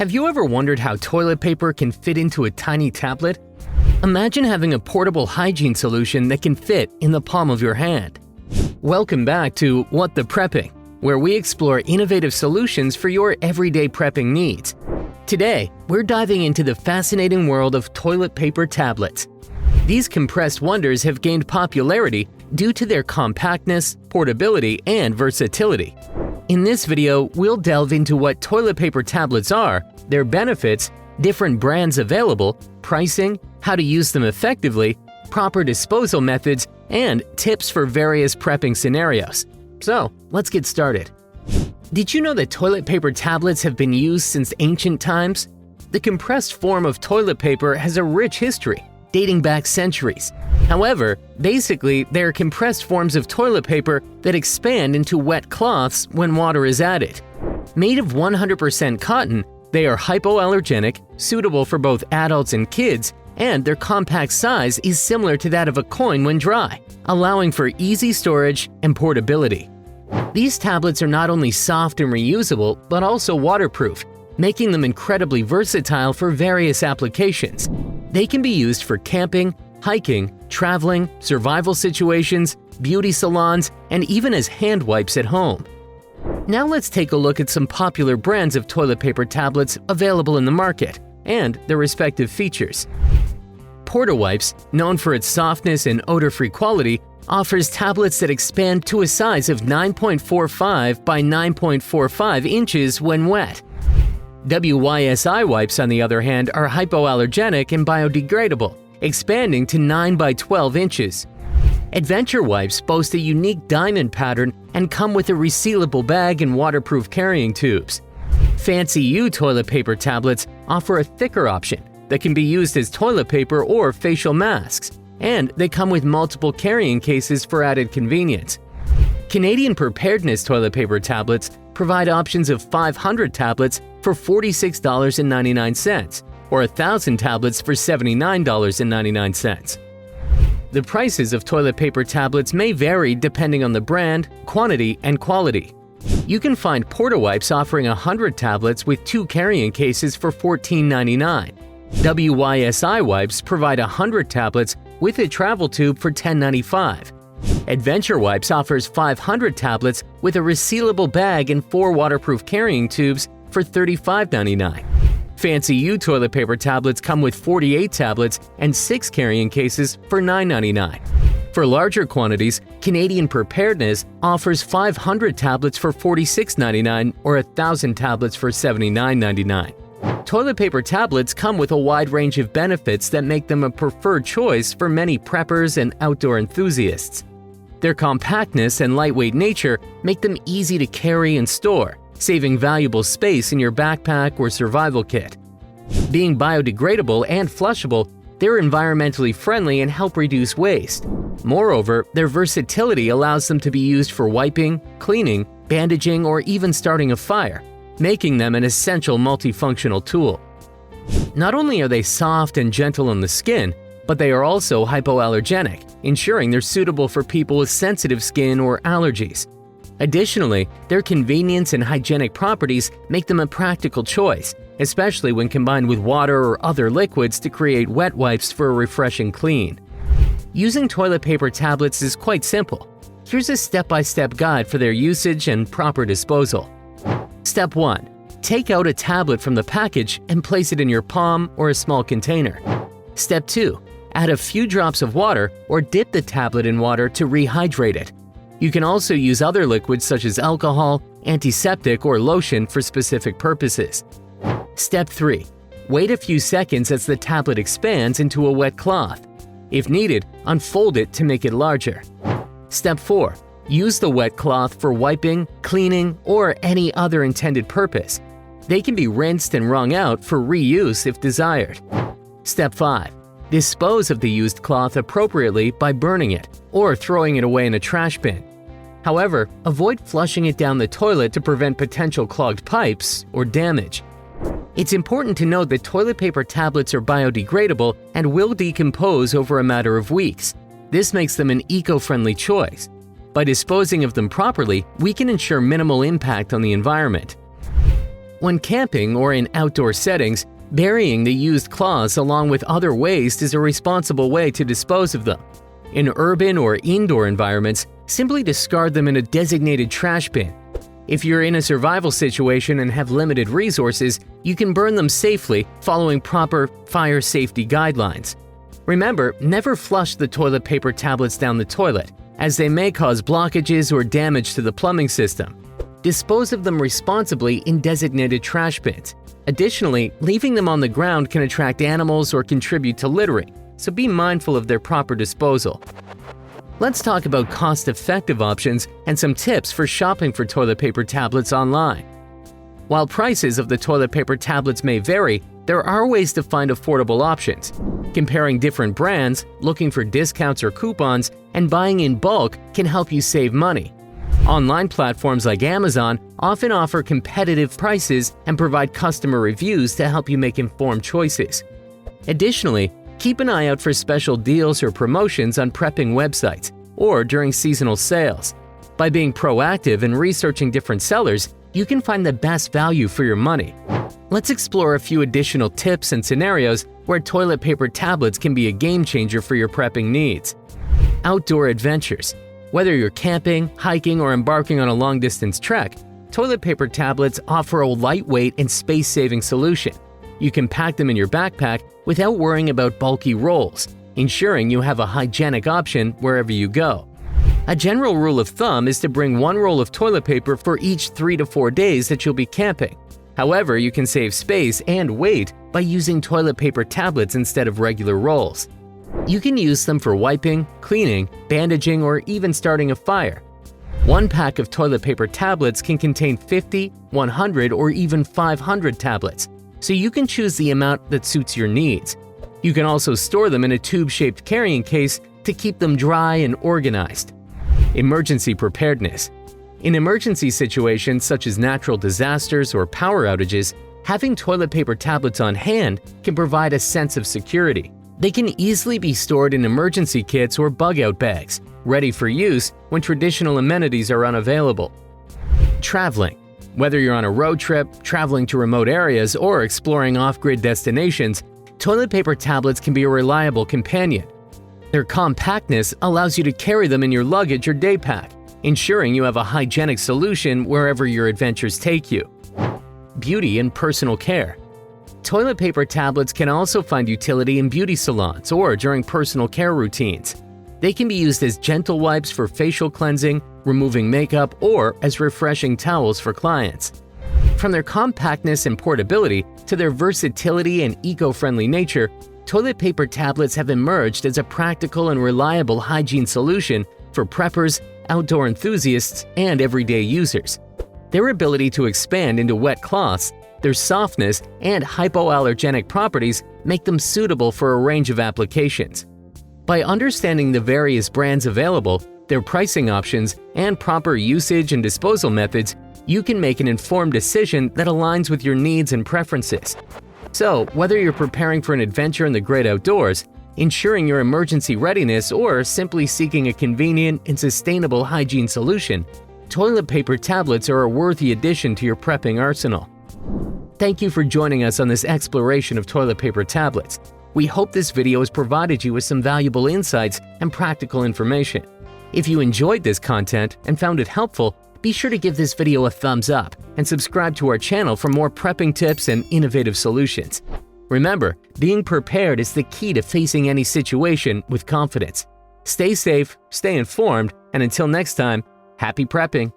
Have you ever wondered how toilet paper can fit into a tiny tablet? Imagine having a portable hygiene solution that can fit in the palm of your hand. Welcome back to What the Prepping, where we explore innovative solutions for your everyday prepping needs. Today, we're diving into the fascinating world of toilet paper tablets. These compressed wonders have gained popularity due to their compactness, portability, and versatility. In this video, we'll delve into what toilet paper tablets are, their benefits, different brands available, pricing, how to use them effectively, proper disposal methods, and tips for various prepping scenarios. So, let's get started. Did you know that toilet paper tablets have been used since ancient times? The compressed form of toilet paper has a rich history, dating back centuries. However, basically, they are compressed forms of toilet paper that expand into wet cloths when water is added. Made of 100% cotton, they are hypoallergenic, suitable for both adults and kids, and their compact size is similar to that of a coin when dry, allowing for easy storage and portability. These tablets are not only soft and reusable, but also waterproof, making them incredibly versatile for various applications. They can be used for camping, hiking, traveling, survival situations, beauty salons, and even as hand wipes at home. Now let's take a look at some popular brands of toilet paper tablets available in the market and their respective features. Portawipes, known for its softness and odor-free quality, offers tablets that expand to a size of 9.45 by 9.45 inches when wet. WYSI wipes, on the other hand, are hypoallergenic and biodegradable, expanding to 9 by 12 inches. Adventure wipes boast a unique diamond pattern and come with a resealable bag and waterproof carrying tubes. Fancy U toilet paper tablets offer a thicker option that can be used as toilet paper or facial masks, and they come with multiple carrying cases for added convenience. Canadian Preparedness toilet paper tablets provide options of 500 tablets for $46.99 or 1,000 tablets for $79.99. The prices of toilet paper tablets may vary depending on the brand, quantity, and quality. You can find Portawipes offering 100 tablets with 2 carrying cases for $14.99. WYSI wipes provide 100 tablets with a travel tube for $10.95. Adventure Wipes offers 500 tablets with a resealable bag and 4 waterproof carrying tubes for $35.99. Fancy U toilet paper tablets come with 48 tablets and 6 carrying cases for $9.99. For larger quantities, Canadian Preparedness offers 500 tablets for $46.99 or 1,000 tablets for $79.99. Toilet paper tablets come with a wide range of benefits that make them a preferred choice for many preppers and outdoor enthusiasts. Their compactness and lightweight nature make them easy to carry and store, saving valuable space in your backpack or survival kit. Being biodegradable and flushable, they're environmentally friendly and help reduce waste. Moreover, their versatility allows them to be used for wiping, cleaning, bandaging, or even starting a fire, making them an essential multifunctional tool. Not only are they soft and gentle on the skin, but they are also hypoallergenic, ensuring they're suitable for people with sensitive skin or allergies. Additionally, their convenience and hygienic properties make them a practical choice, especially when combined with water or other liquids to create wet wipes for a refreshing clean. Using toilet paper tablets is quite simple. Here's a step-by-step guide for their usage and proper disposal. Step 1. Take out a tablet from the package and place it in your palm or a small container. Step 2. Add a few drops of water or dip the tablet in water to rehydrate it. You can also use other liquids such as alcohol, antiseptic, or lotion for specific purposes. Step 3. Wait a few seconds as the tablet expands into a wet cloth. If needed, unfold it to make it larger. Step 4. Use the wet cloth for wiping, cleaning, or any other intended purpose. They can be rinsed and wrung out for reuse if desired. Step 5. Dispose of the used cloth appropriately by burning it or throwing it away in a trash bin. However, avoid flushing it down the toilet to prevent potential clogged pipes or damage. It's important to note that toilet paper tablets are biodegradable and will decompose over a matter of weeks. This makes them an eco-friendly choice. By disposing of them properly, we can ensure minimal impact on the environment. When camping or in outdoor settings, burying the used cloths along with other waste is a responsible way to dispose of them. In urban or indoor environments, simply discard them in a designated trash bin. If you're in a survival situation and have limited resources, you can burn them safely following proper fire safety guidelines. Remember, never flush the toilet paper tablets down the toilet, as they may cause blockages or damage to the plumbing system. Dispose of them responsibly in designated trash bins. Additionally, leaving them on the ground can attract animals or contribute to littering, so be mindful of their proper disposal. Let's talk about cost-effective options and some tips for shopping for toilet paper tablets online. While prices of the toilet paper tablets may vary, there are ways to find affordable options. Comparing different brands, looking for discounts or coupons, and buying in bulk can help you save money. Online platforms like Amazon often offer competitive prices and provide customer reviews to help you make informed choices. Additionally, keep an eye out for special deals or promotions on prepping websites or during seasonal sales. By being proactive and researching different sellers, you can find the best value for your money. Let's explore a few additional tips and scenarios where toilet paper tablets can be a game changer for your prepping needs. Outdoor adventures. Whether you're camping, hiking, or embarking on a long-distance trek, toilet paper tablets offer a lightweight and space-saving solution. You can pack them in your backpack without worrying about bulky rolls, ensuring you have a hygienic option wherever you go. A general rule of thumb is to bring one roll of toilet paper for each 3 to 4 days that you'll be camping. However, you can save space and weight by using toilet paper tablets instead of regular rolls. You can use them for wiping, cleaning, bandaging, or even starting a fire. One pack of toilet paper tablets can contain 50, 100, or even 500 tablets, so you can choose the amount that suits your needs. You can also store them in a tube-shaped carrying case to keep them dry and organized. Emergency preparedness. In emergency situations such as natural disasters or power outages, having toilet paper tablets on hand can provide a sense of security. They can easily be stored in emergency kits or bug-out bags, ready for use when traditional amenities are unavailable. Traveling. Whether you're on a road trip, traveling to remote areas, or exploring off-grid destinations, toilet paper tablets can be a reliable companion. Their compactness allows you to carry them in your luggage or day pack, ensuring you have a hygienic solution wherever your adventures take you. Beauty and personal care. Toilet paper tablets can also find utility in beauty salons or during personal care routines. They can be used as gentle wipes for facial cleansing, removing makeup, or as refreshing towels for clients. From their compactness and portability to their versatility and eco-friendly nature, toilet paper tablets have emerged as a practical and reliable hygiene solution for preppers, outdoor enthusiasts, and everyday users. Their ability to expand into wet cloths, their softness, and hypoallergenic properties make them suitable for a range of applications. By understanding the various brands available, their pricing options, and proper usage and disposal methods, you can make an informed decision that aligns with your needs and preferences. So, whether you're preparing for an adventure in the great outdoors, ensuring your emergency readiness, or simply seeking a convenient and sustainable hygiene solution, toilet paper tablets are a worthy addition to your prepping arsenal. Thank you for joining us on this exploration of toilet paper tablets. We hope this video has provided you with some valuable insights and practical information. If you enjoyed this content and found it helpful, be sure to give this video a thumbs up and subscribe to our channel for more prepping tips and innovative solutions. Remember, being prepared is the key to facing any situation with confidence. Stay safe, stay informed, and until next time, happy prepping!